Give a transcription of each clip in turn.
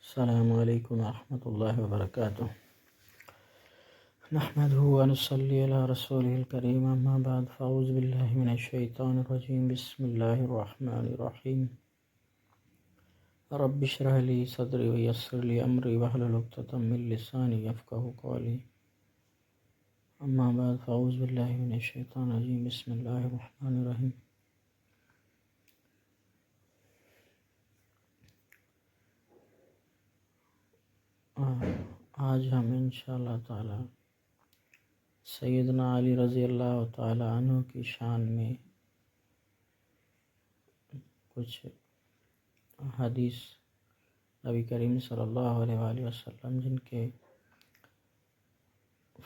السلام علیکم ورحمۃ اللہ وبرکاتہ۔ نحمده ونصلی علی رسوله الکریم، اما بعد فاعوذ باللہ من الشیطان الرجیم، بسم اللہ الرحمن الرحیم۔ رب اشرح لی صدری ویسر لی امری واحلل عقدۃ من لسانی یفقہوا قولی، اما بعد فاعوذ باللہ من الشیطان الرجیم، بسم اللہ الرحمن الرحیم۔ آج ہم انشاءاللہ تعالی سیدنا علی رضی اللہ تعالی عنہ کی شان میں کچھ حدیث نبی کریم صلی اللہ علیہ وآلہ وسلم جن کے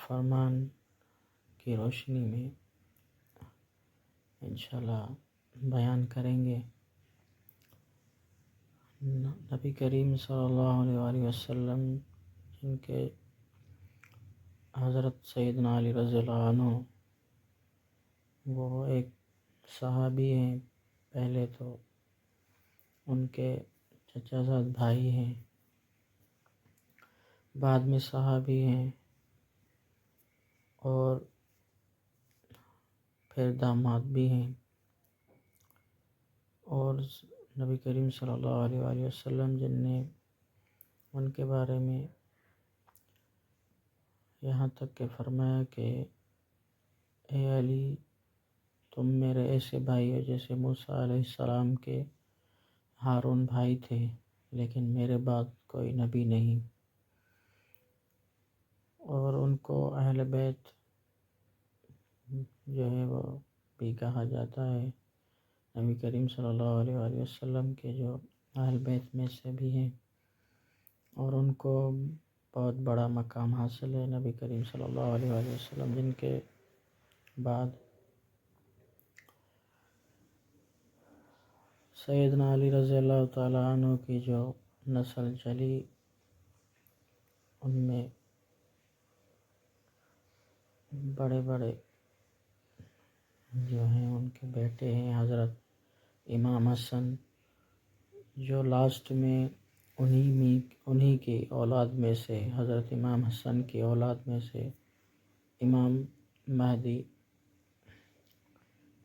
فرمان کی روشنی میں انشاءاللہ بیان کریں گے۔ نبی کریم صلی اللہ علیہ وآلہ وسلم جن کے حضرت سیدنا علی رضی اللہ عنہ وہ ایک صحابی ہیں، پہلے تو ان کے چچا زاد بھائی ہیں، بعد میں صحابی ہیں، اور پھر داماد بھی ہیں، اور نبی کریم صلی اللہ علیہ وآلہ وسلم جن نے ان کے بارے میں یہاں تک کہ فرمایا کہ اے علی، تم میرے ایسے بھائی ہو جیسے موسیٰ علیہ السلام کے ہارون بھائی تھے، لیکن میرے بعد کوئی نبی نہیں۔ اور ان کو اہل بیت جو ہے وہ بھی کہا جاتا ہے، نبی کریم صلی اللہ علیہ وآلہ وسلم کے جو اہل بیت میں سے بھی ہیں، اور ان کو بہت بڑا مقام حاصل ہے نبی کریم صلی اللہ علیہ وآلہ وسلم جن کے بعد سیدنا علی رضی اللہ تعالیٰ عنہ کی جو نسل چلی، ان میں بڑے بڑے جو ہیں ان کے بیٹے ہیں حضرت امام حسن، جو لاسٹ میں انہی کی اولاد میں سے، حضرت امام حسن کی اولاد میں سے امام مہدی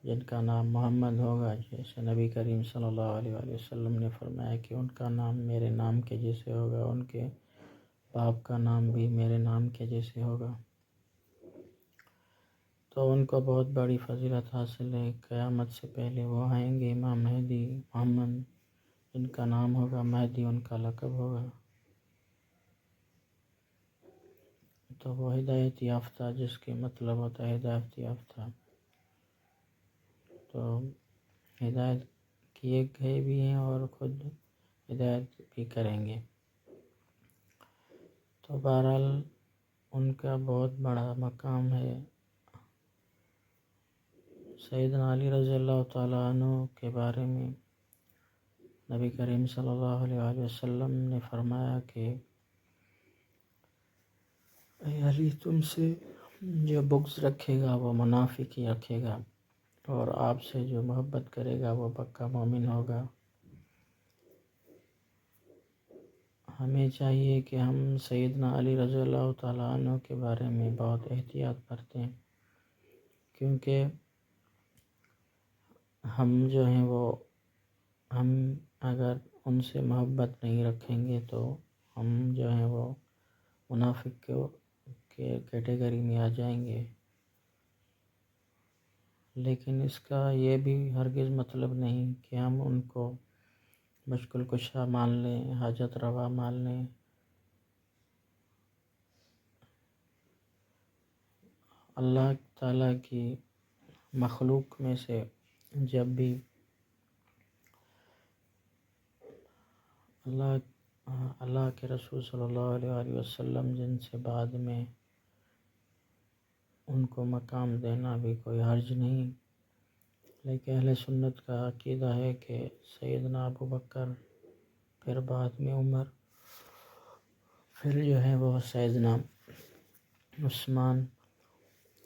جن کا نام محمد ہوگا، جیسے نبی کریم صلی اللہ علیہ وآلہ وسلم نے فرمایا کہ ان کا نام میرے نام کے جیسے ہوگا، ان کے باپ کا نام بھی میرے نام کے جیسے ہوگا۔ تو ان کو بہت بڑی فضیلت حاصل ہے، قیامت سے پہلے وہ آئیں گے، امام مہدی محمد جن کا نام ہوگا، مہدی ان کا لقب ہوگا۔ تو وہ ہدایت یافتہ، جس کے مطلب ہوتا ہے ہدایت یافتہ، تو ہدایت کیے گئے بھی ہیں اور خود ہدایت بھی کریں گے۔ تو بہرحال ان کا بہت بڑا مقام ہے۔ سیدنا علی رضی اللہ تعالیٰ عنہ کے بارے میں نبی کریم صلی اللہ علیہ وآلہ وسلم نے فرمایا کہ اے علی، تم سے جو بغض رکھے گا وہ منافق ہی رکھے گا، اور آپ سے جو محبت کرے گا وہ پکا مومن ہوگا۔ ہمیں چاہیے کہ ہم سیدنا علی رضی اللہ تعالیٰ عنہ کے بارے میں بہت احتیاط برتیں، کیونکہ ہم جو ہیں ہم اگر ان سے محبت نہیں رکھیں گے تو ہم جو ہیں وہ منافق کے کیٹیگری میں آ جائیں گے۔ لیکن اس کا یہ بھی ہرگز مطلب نہیں کہ ہم ان کو مشکل کشا مان لیں، حاجت روا مان لیں۔ اللہ تعالیٰ کی مخلوق میں سے جب بھی اللہ کے رسول صلی اللہ علیہ وآلہ وسلم جن سے بعد میں ان کو مقام دینا بھی کوئی حرج نہیں، لیکن اہل سنت کا عقیدہ ہے کہ سیدنا ابو بکر، پھر بعد میں عمر، پھر جو ہے وہ سیدنا عثمان،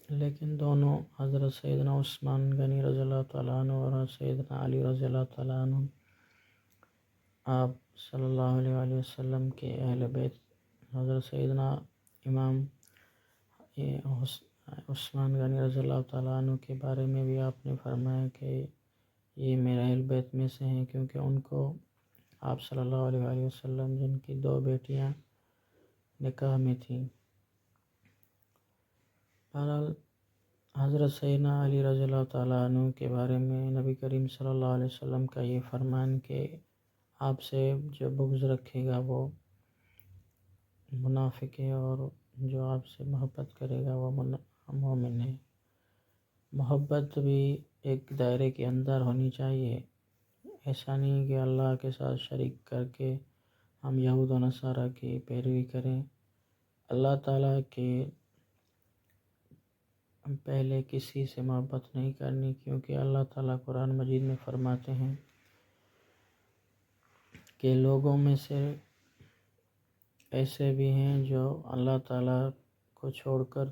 لیکن دونوں حضرت سیدنا عثمان غنی رضی اللہ تعالیٰ عنہ اور سیدنا علی رضی اللہ تعالیٰ عنہ آپ صلی اللہ علیہ وآلہ وسلم کے اہل بیت حضرت سیدنا امام عثمان غنی رضی اللہ تعالیٰ عنہ کے بارے میں بھی آپ نے فرمایا کہ یہ میرے اہل بیت میں سے ہیں، کیونکہ ان کو آپ صلی اللہ علیہ وآلہ وسلم جن کی 2 بیٹیاں نکاح میں تھیں۔ بہرحال حضرت سیدنا علی رضی اللہ تعالیٰ عنہ کے بارے میں نبی کریم صلی اللہ علیہ وسلم کا یہ فرمان کہ آپ سے جو بغض رکھے گا وہ منافق ہے، اور جو آپ سے محبت کرے گا وہ مومن ہے۔ محبت بھی ایک دائرے کے اندر ہونی چاہیے، ایسا نہیں کہ اللہ کے ساتھ شریک کر کے ہم یہود و نصارہ کی پیروی کریں۔ اللہ تعالیٰ کے پہلے کسی سے محبت نہیں کرنی، کیونکہ اللہ تعالیٰ قرآن مجید میں فرماتے ہیں کہ لوگوں میں سے ایسے بھی ہیں جو اللہ تعالیٰ کو چھوڑ کر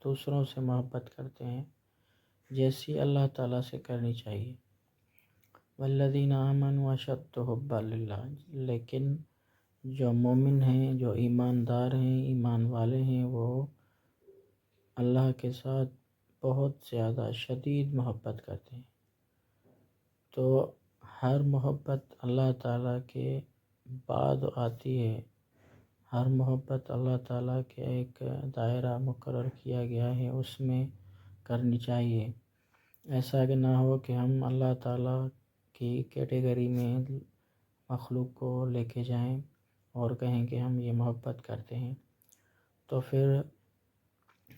دوسروں سے محبت کرتے ہیں، جیسی اللہ تعالیٰ سے کرنی چاہیے۔ والذین آمنوا اشد حبا للہ، لیکن جو مومن ہیں، جو ایماندار ہیں، ایمان والے ہیں، وہ اللہ کے ساتھ بہت زیادہ شدید محبت کرتے ہیں۔ تو ہر محبت اللہ تعالیٰ کے بعد آتی ہے، ہر محبت اللہ تعالیٰ کے ایک دائرہ مقرر کیا گیا ہے، اس میں کرنی چاہیے۔ ایسا کہ نہ ہو کہ ہم اللہ تعالیٰ کی کیٹیگری میں مخلوق کو لے کے جائیں اور کہیں کہ ہم یہ محبت کرتے ہیں۔ تو پھر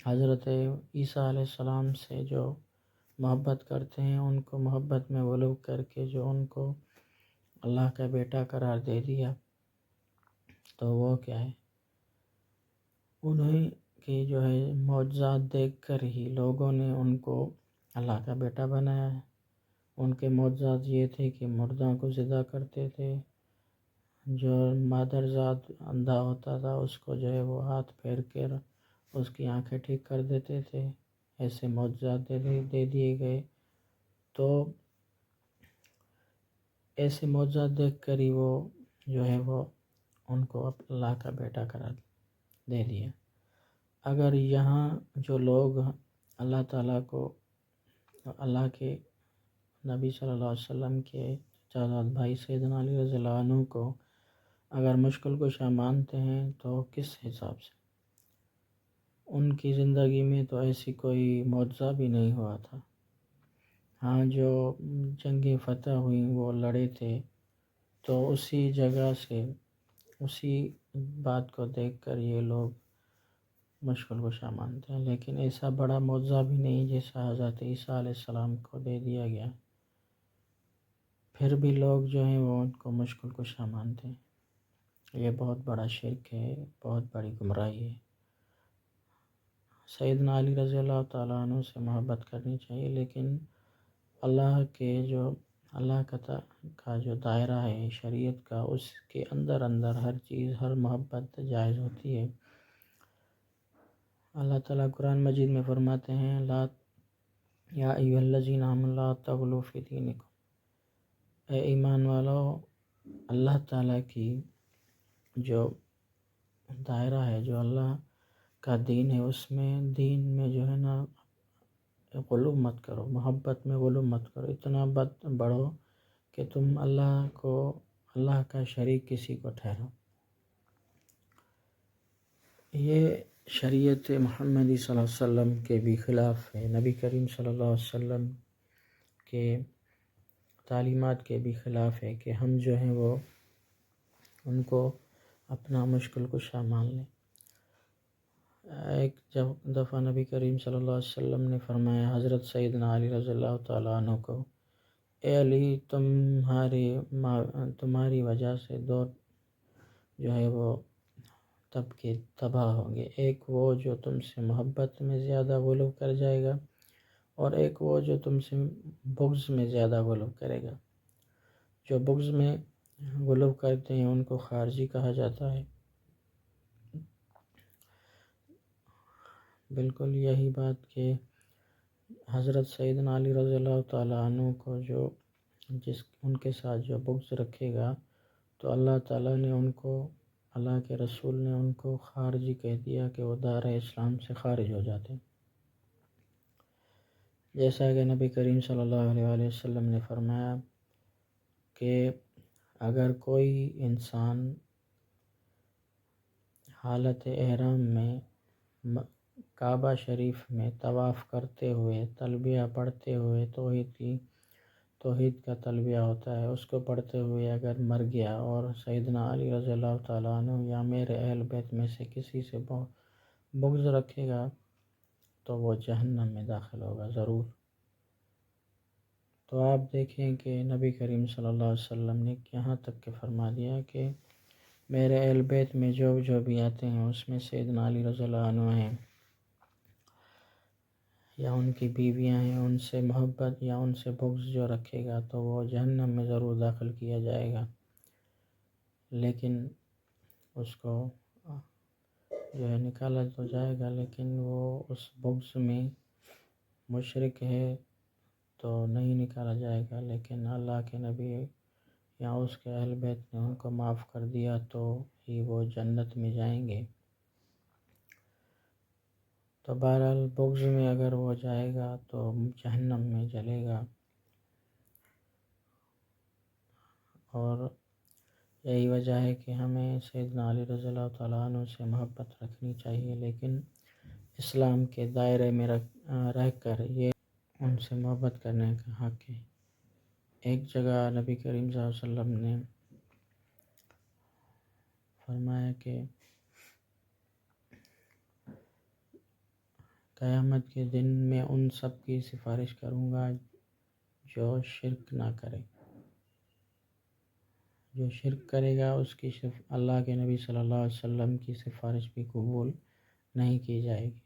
حضرت عیسیٰ علیہ السلام سے جو محبت کرتے ہیں، ان کو محبت میں غلو کر کے جو ان کو اللہ کا بیٹا قرار دے دیا، تو وہ کیا ہے؟ انہیں کی جو ہے معجزات دیکھ کر ہی لوگوں نے ان کو اللہ کا بیٹا بنایا ہے۔ ان کے معجزات یہ تھے کہ مردوں کو زندہ کرتے تھے، جو مادرزاد اندھا ہوتا تھا اس کو جو ہے وہ ہاتھ پھیر کر اس کی آنکھیں ٹھیک کر دیتے تھے، ایسے معجزات دے دیے گئے۔ تو ایسے معجزات دیکھ کر ہی وہ جو ہے وہ ان کو اللہ کا بیٹا قرار دے دیا۔ اگر یہاں جو لوگ اللہ تعالیٰ کو، اللہ کے نبی صلی اللہ علیہ وسلم کے چچا بھائی سیدنا علی رضی اللہ عنہ کو اگر مشکل کشا مانتے ہیں تو کس حساب سے؟ ان کی زندگی میں تو ایسی کوئی معجزہ بھی نہیں ہوا تھا۔ ہاں، جو جنگیں فتح ہوئیں وہ لڑے تھے، تو اسی جگہ سے اسی بات کو دیکھ کر یہ لوگ مشکل کشا مانتے ہیں، لیکن ایسا بڑا معجزہ بھی نہیں جیسا حضرت عیسیٰ علیہ السلام کو دے دیا گیا، پھر بھی لوگ جو ہیں وہ ان کو مشکل کشا مانتے ہیں۔ یہ بہت بڑا شرک ہے، بہت بڑی گمراہی ہے۔ سیدنا علی رضی اللہ تعالیٰ عنہ سے محبت کرنی چاہیے، لیکن اللہ کے جو اللہ کا جو دائرہ ہے شریعت کا، اس کے اندر ہر چیز، ہر محبت جائز ہوتی ہے۔ اللہ تعالیٰ قرآن مجید میں فرماتے ہیں لا یا ایھا الذین آمنوا لا تغلوا فی دینکم، اے ایمان والو، اللہ تعالیٰ کی جو دائرہ ہے، جو اللہ کا دین ہے، اس میں دین میں جو ہے نا غلو مت کرو، محبت میں غلو مت کرو، اتنا بڑھو کہ تم اللہ کا شریک کسی کو ٹھہرو۔ یہ شریعت محمدی صلی اللہ علیہ وسلم کے بھی خلاف ہے، نبی کریم صلی اللہ علیہ وسلم کے تعلیمات کے بھی خلاف ہے کہ ہم جو ہیں وہ ان کو اپنا مشکل کشا مان لیں۔ ایک دفعہ نبی کریم صلی اللہ علیہ وسلم نے فرمایا حضرت سیدنا علی رضی اللہ تعالیٰ عنہ کو، اے علی، تمہاری وجہ سے 2 جو ہے وہ طبقے تباہ ہوں گے، ایک وہ جو تم سے محبت میں زیادہ غلو کر جائے گا، اور ایک وہ جو تم سے بغض میں زیادہ غلو کرے گا۔ جو بغض میں غلو کرتے ہیں ان کو خارجی کہا جاتا ہے۔ بالکل یہی بات کہ حضرت سیدنا علی رضی اللہ تعالیٰ عنہ کو ان کے ساتھ جو بغض رکھے گا تو اللہ تعالیٰ نے ان کو، اللہ کے رسول نے ان کو خارجی کہہ دیا کہ وہ دار اسلام سے خارج ہو جاتے ہیں۔ جیسا کہ نبی کریم صلی اللہ علیہ وآلہ وسلم نے فرمایا کہ اگر کوئی انسان حالت احرام میں کعبہ شریف میں طواف کرتے ہوئے تلبیہ پڑھتے ہوئے توحید کا تلبیہ ہوتا ہے، اس کو پڑھتے ہوئے اگر مر گیا اور سیدنا علی رضی اللہ تعالیٰ عنہ یا میرے اہل بیت میں سے کسی سے بغض رکھے گا تو وہ جہنم میں داخل ہوگا ضرور۔ تو آپ دیکھیں کہ نبی کریم صلی اللہ علیہ وسلم نے یہاں تک کہ فرما دیا کہ میرے اہل بیت میں جو بھی آتے ہیں اس میں سیدنا علی رضی اللہ عنہ ہیں یا ان کی بیویاں ہیں، ان سے محبت یا ان سے بغض جو رکھے گا تو وہ جہنم میں ضرور داخل کیا جائے گا، لیکن اس کو جو ہے نکالا تو جائے گا، لیکن وہ اس بغض میں مشرک ہے تو نہیں نکالا جائے گا۔ لیکن اللہ کے نبی یا اس کے اہل بیت نے ان کو معاف کر دیا تو ہی وہ جنت میں جائیں گے۔ تو بہرحال بغض میں اگر وہ جائے گا تو جہنم میں جلے گا، اور یہی وجہ ہے کہ ہمیں سیدنا علی رضی اللہ تعالیٰ عنہ سے محبت رکھنی چاہیے، لیکن اسلام کے دائرے میں رہ کر یہ ان سے محبت کرنے کا حق ہے۔ ایک جگہ نبی کریم صلی اللہ علیہ وسلم نے فرمایا کہ قیامت کے دن میں ان سب کی سفارش کروں گا جو شرک نہ کرے، جو شرک کرے گا اس کی اللہ کے نبی صلی اللہ علیہ وسلم کی سفارش بھی قبول نہیں کی جائے گی۔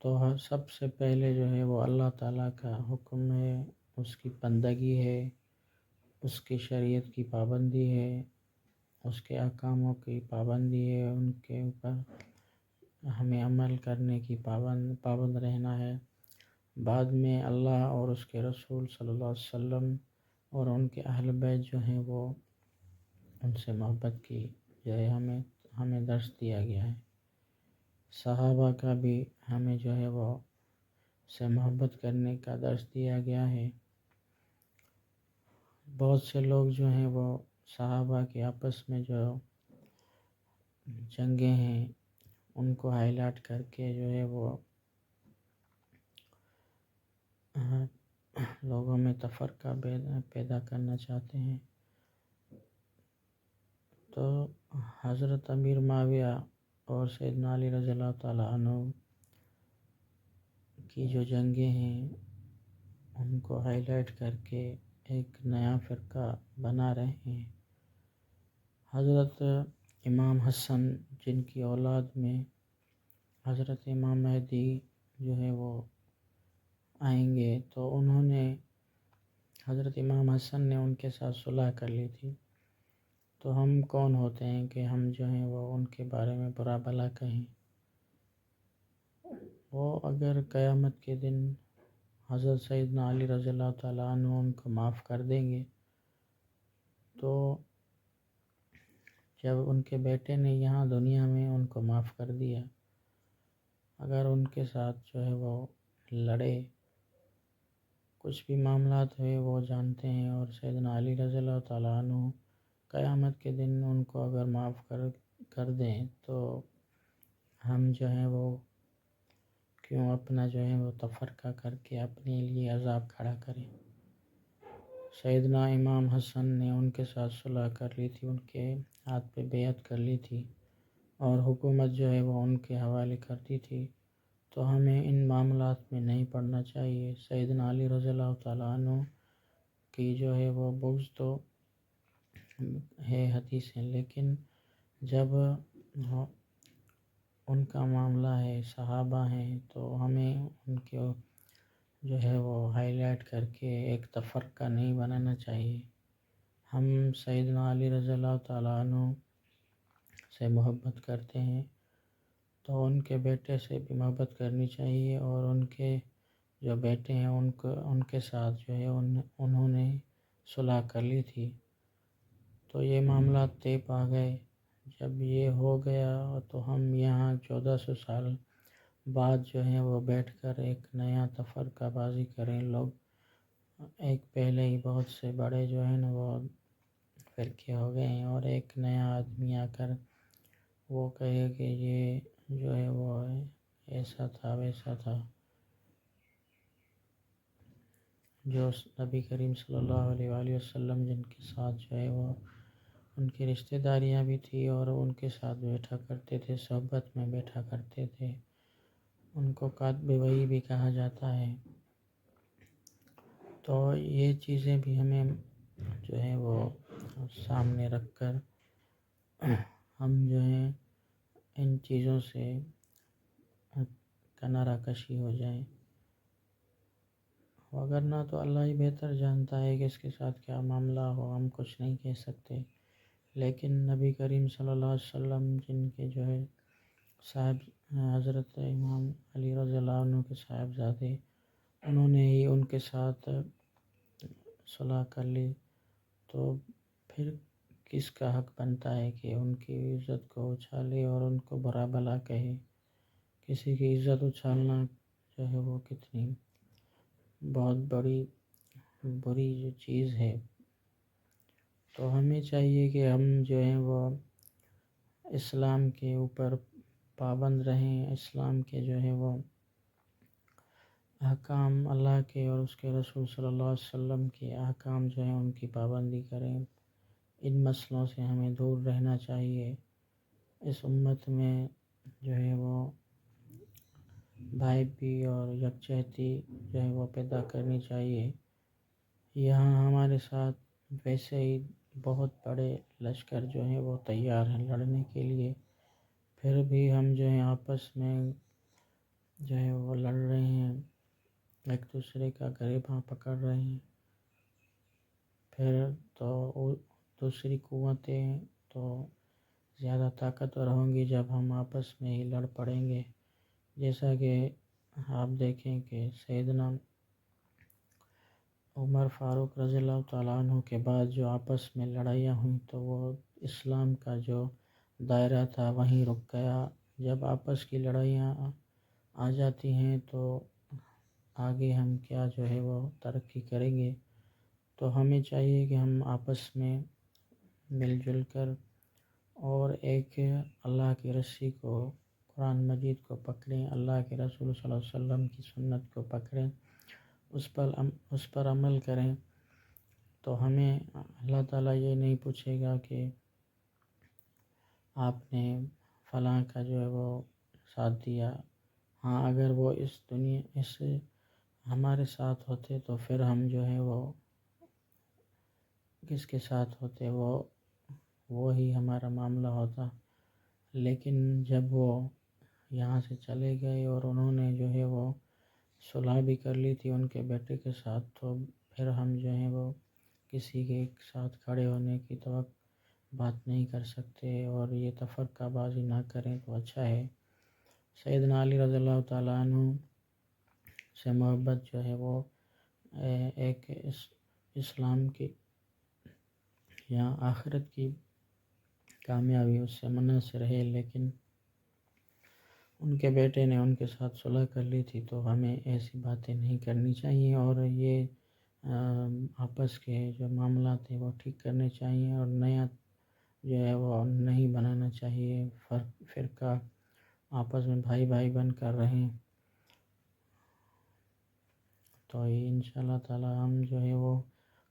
تو سب سے پہلے جو ہے وہ اللہ تعالیٰ کا حکم ہے، اس کی بندگی ہے، اس کی شریعت کی پابندی ہے، اس کے احکاموں کی پابندی ہے، ان کے اوپر ہمیں عمل کرنے کی پابند رہنا ہے۔ بعد میں اللہ اور اس کے رسول صلی اللہ علیہ وسلم اور ان کے اہل بیت جو ہیں وہ ان سے محبت کی جو ہے ہمیں درس دیا گیا ہے۔ صحابہ کا بھی ہمیں جو ہے وہ سے محبت کرنے کا درس دیا گیا ہے۔ بہت سے لوگ جو ہیں وہ صحابہ کے آپس میں جو جنگیں ہیں ان کو ہائی لائٹ کر کے جو ہے وہ لوگوں میں تفرقہ پیدا کرنا چاہتے ہیں۔ تو حضرت امیر معاویہ اور سیدنا علی رضی اللہ تعالیٰ عنہ کی جو جنگیں ہیں ان کو ہائی لائٹ کر کے ایک نیا فرقہ بنا رہے ہیں۔ حضرت امام حسن جن کی اولاد میں حضرت امام مہدی جو ہے وہ آئیں گے، تو انہوں نے حضرت امام حسن نے ان کے ساتھ صلح کر لی تھی، تو ہم کون ہوتے ہیں کہ ہم جو ہیں وہ ان کے بارے میں برا بھلا کہیں۔ وہ اگر قیامت کے دن حضرت سیدنا علی رضی اللہ تعالیٰ عنہ ان کو معاف کر دیں گے، تو جب ان کے بیٹے نے یہاں دنیا میں ان کو معاف کر دیا، اگر ان کے ساتھ جو ہے وہ لڑے، کچھ بھی معاملات ہوئے وہ جانتے ہیں، اور سیدنا علی رضی اللہ تعالیٰ عنہ قیامت کے دن ان کو اگر معاف کر دیں تو ہم جو ہیں وہ کیوں اپنا جو ہے وہ تفرقہ کر کے اپنے لیے عذاب کھڑا کریں۔ سیدنا امام حسن نے ان کے ساتھ صلح کر لی تھی، ان کے ہاتھ پہ بیعت کر لی تھی، اور حکومت جو ہے وہ ان کے حوالے کر دی تھی، تو ہمیں ان معاملات میں نہیں پڑنا چاہیے۔ سیدنا علی رضی اللہ تعالیٰ عنہ کی جو ہے وہ بغض تو ہے حدیث ہے، لیکن جب ان کا معاملہ ہے، صحابہ ہیں، تو ہمیں ان کے جو ہے وہ ہائی لائٹ کر کے ایک تفرقہ نہیں بنانا چاہیے۔ ہم سیدنا علی رضی اللہ تعالیٰ عنہ سے محبت کرتے ہیں تو ان کے بیٹے سے بھی محبت کرنی چاہیے، اور ان کے جو بیٹے ہیں ان کے ساتھ جو ہے انہوں نے صلح کر لی تھی، تو یہ معاملات طے پا گئے۔ جب یہ ہو گیا تو ہم یہاں 1400 سال بعد جو ہے وہ بیٹھ کر ایک نیا تفرقہ بازی کریں لوگ۔ ایک پہلے ہی بہت سے بڑے جو ہیں نا وہ فرقے ہو گئے ہیں، اور ایک نیا آدمی آ کر وہ کہے کہ یہ جو ہے وہ ایسا تھا ویسا تھا۔ جو نبی کریم صلی اللہ علیہ وآلہ وسلم جن کے ساتھ جو ہے وہ ان کی رشتہ داریاں بھی تھی اور ان کے ساتھ بیٹھا کرتے تھے، صحبت میں بیٹھا کرتے تھے، ان کو کاتب وحی بھی کہا جاتا ہے۔ تو یہ چیزیں بھی ہمیں جو ہے وہ سامنے رکھ کر ہم جو ہیں ان چیزوں سے کنارہ کشی ہو جائیں، وگرنہ تو اللہ ہی بہتر جانتا ہے کہ اس کے ساتھ کیا معاملہ ہو، ہم کچھ نہیں کہہ سکتے۔ لیکن نبی کریم صلی اللہ علیہ وسلم جن کے جو ہے صاحب حضرت امام علی رضی اللہ عنہ کے صاحبزادے، انہوں نے ہی ان کے ساتھ صلح کر لی، تو پھر کس کا حق بنتا ہے کہ ان کی عزت کو اچھالے اور ان کو برا بھلا کہے؟ کسی کی عزت اچھالنا جو ہے وہ کتنی بہت بری جو چیز ہے۔ تو ہمیں چاہیے کہ ہم جو ہیں وہ اسلام کے اوپر پابند رہیں، اسلام کے جو ہے وہ احکام، اللہ کے اور اس کے رسول صلی اللہ علیہ وسلم کے احکام جو ہیں ان کی پابندی کریں۔ ان مسئلوں سے ہمیں دور رہنا چاہیے۔ اس امت میں جو ہے وہ بھائی بھی اور یکجہتی جو ہے وہ پیدا کرنی چاہیے۔ یہاں ہمارے ساتھ ویسے ہی بہت بڑے لشکر جو ہیں وہ تیار ہیں لڑنے کے لیے، پھر بھی ہم جو ہیں آپس میں جو ہے وہ لڑ رہے ہیں، ایک دوسرے کا گریباں پکڑ رہے ہیں۔ پھر تو دوسری قوتیں تو زیادہ طاقتور ہوں گی جب ہم آپس میں ہی لڑ پڑیں گے۔ جیسا کہ آپ دیکھیں کہ سیدنا عمر فاروق رضی اللہ تعالیٰ عنہ کے بعد جو آپس میں لڑائیاں ہوئیں تو وہ اسلام کا جو دائرہ تھا وہیں رک گیا۔ جب آپس کی لڑائیاں آ جاتی ہیں تو آگے ہم کیا جو ہے وہ ترقی کریں گے۔ تو ہمیں چاہیے کہ ہم آپس میں مل جل کر اور ایک اللہ کی رسی کو، قرآن مجید کو پکڑیں، اللہ کے رسول صلی اللہ علیہ وسلم کی سنت کو پکڑیں، اس پر عمل کریں، تو ہمیں اللہ تعالیٰ یہ نہیں پوچھے گا کہ آپ نے فلاں کا جو ہے وہ ساتھ دیا۔ ہاں، اگر وہ اس ہمارے ساتھ ہوتے تو پھر ہم جو ہے وہ کس کے ساتھ ہوتے، وہ ہی ہمارا معاملہ ہوتا۔ لیکن جب وہ یہاں سے چلے گئے اور انہوں نے جو ہے وہ صلح بھی کر لی تھی ان کے بیٹے کے ساتھ، تو پھر ہم جو ہیں وہ کسی کے ساتھ کھڑے ہونے کی تو بات نہیں کر سکتے، اور یہ تفرقہ بازی نہ کریں تو اچھا ہے۔ سیدنا علی رضی اللہ تعالیٰ عنہ سے محبت جو ہے وہ ایک اسلام کی یا آخرت کی کامیابی اس سے منحصر ہے، لیکن ان کے بیٹے نے ان کے ساتھ صلح کر لی تھی، تو ہمیں ایسی باتیں نہیں کرنی چاہیے، اور یہ آپس کے جو معاملات ہیں وہ ٹھیک کرنے چاہیے، اور نیا جو ہے وہ نہیں بنانا چاہیے، فرقہ آپس میں بھائی بھائی بن کر رہیں۔ تو یہ انشاءاللہ تعالی ہم جو ہے وہ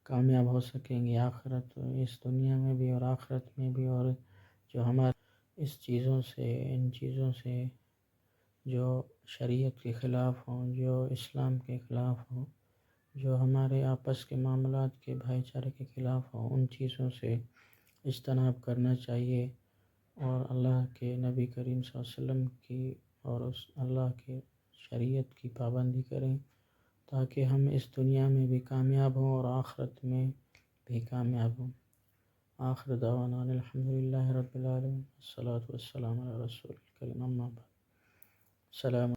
کامیاب ہو سکیں گے آخرت، اس دنیا میں بھی اور آخرت میں بھی، اور جو ہمارے ان چیزوں سے جو شریعت کے خلاف ہوں، جو اسلام کے خلاف ہوں، جو ہمارے آپس کے معاملات کے بھائی چارے کے خلاف ہوں، ان چیزوں سے اجتناب کرنا چاہیے، اور اللہ کے نبی کریم صلی اللہ علیہ وسلم کی اور اس اللہ کے شریعت کی پابندی کریں، تاکہ ہم اس دنیا میں بھی کامیاب ہوں اور آخرت میں بھی کامیاب ہوں۔ آخر دعوانا الحمدللہ رب العالمین، والصلاة والسلام علی رسول الکریم، اما بعد، السلام